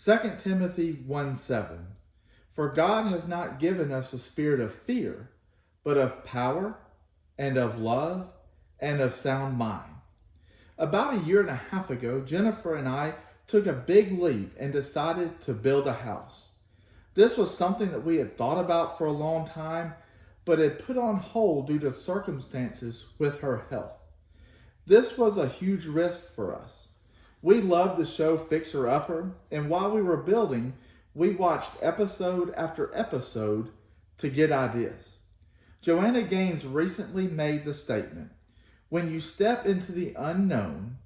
2 Timothy 1:7. For God has not given us a spirit of fear, but of power and of love and of sound mind. About a year and a half ago, Jennifer and I took a big leap and decided to build a house. This was something that we had thought about for a long time, but had put on hold due to circumstances with her health. This was a huge risk for us. We loved the show Fixer Upper, and while we were building, we watched episode after episode to get ideas. Joanna Gaines recently made the statement, when you step into the unknown,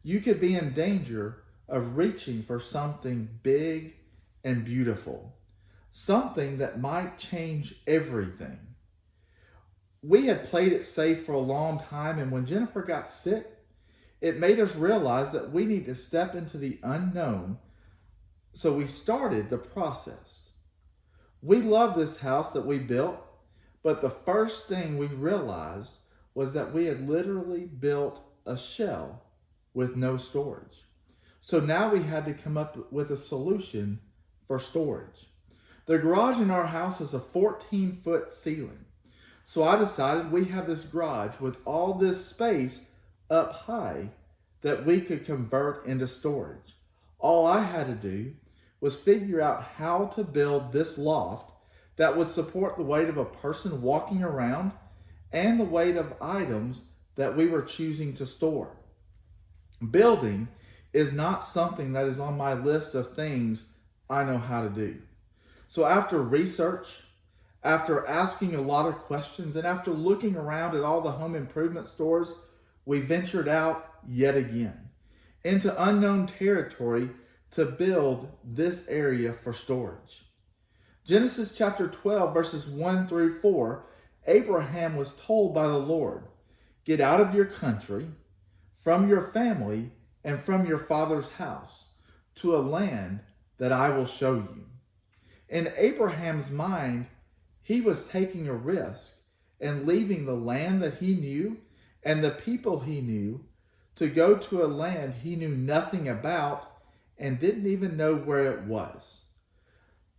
you could be in danger of reaching for something big and beautiful, something that might change everything. We had played it safe for a long time, and when Jennifer got sick, it made us realize that we need to step into the unknown. So we started the process. We love this house that we built, but the first thing we realized was that we had literally built a shell with no storage. So now we had to come up with a solution for storage. The garage in our house has a 14-foot ceiling. So I decided we have this garage with all this space up high that we could convert into storage. All I had to do was figure out how to build this loft that would support the weight of a person walking around and the weight of items that we were choosing to store. Building is not something that is on my list of things I know how to do. So after research, after asking a lot of questions, and after looking around at all the home improvement stores, we ventured out yet again into unknown territory to build this area for storage. Genesis chapter 12, verses 1 through 4, Abraham was told by the Lord, get out of your country, from your family, and from your father's house, to a land that I will show you. In Abraham's mind, he was taking a risk and leaving the land that he knew and the people he knew to go to a land he knew nothing about and didn't even know where it was.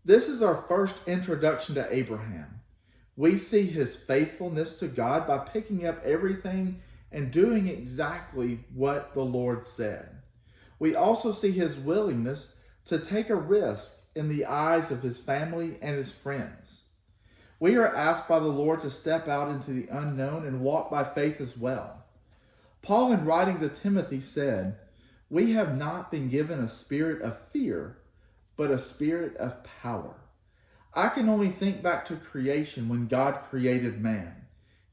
This is our first introduction to Abraham. We see his faithfulness to God by picking up everything and doing exactly what the Lord said. We also see his willingness to take a risk in the eyes of his family and his friends. We are asked by the Lord to step out into the unknown and walk by faith as well. Paul, in writing to Timothy, said, we have not been given a spirit of fear, but a spirit of power. I can only think back to creation when God created man.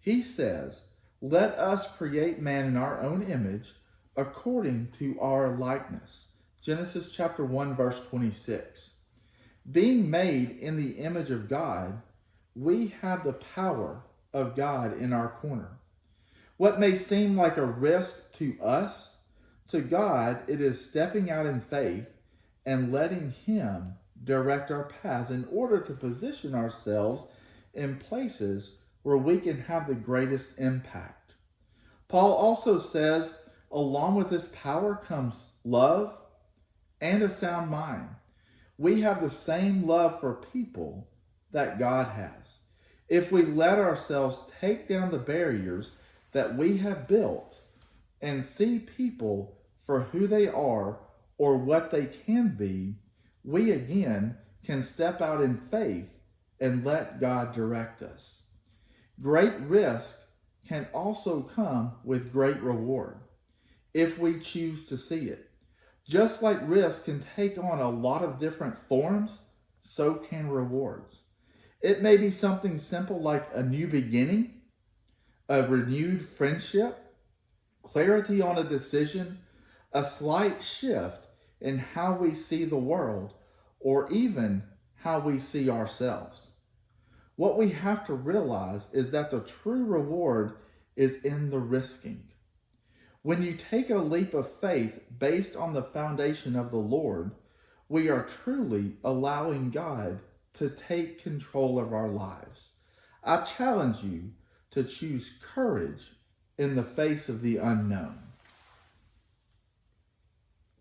He says, let us create man in our own image according to our likeness. Genesis chapter 1, verse 26. Being made in the image of God, we have the power of God in our corner. What may seem like a risk to us, to God, it is stepping out in faith and letting him direct our paths in order to position ourselves in places where we can have the greatest impact. Paul also says, along with this power comes love and a sound mind. We have the same love for people that God has. If we let ourselves take down the barriers that we have built and see people for who they are or what they can be, we again can step out in faith and let God direct us. Great risk can also come with great reward if we choose to see it. Just like risk can take on a lot of different forms, so can rewards. It may be something simple like a new beginning, a renewed friendship, clarity on a decision, a slight shift in how we see the world, or even how we see ourselves. What we have to realize is that the true reward is in the risking. When you take a leap of faith based on the foundation of the Lord, we are truly allowing God to take control of our lives. I challenge you to choose courage in the face of the unknown.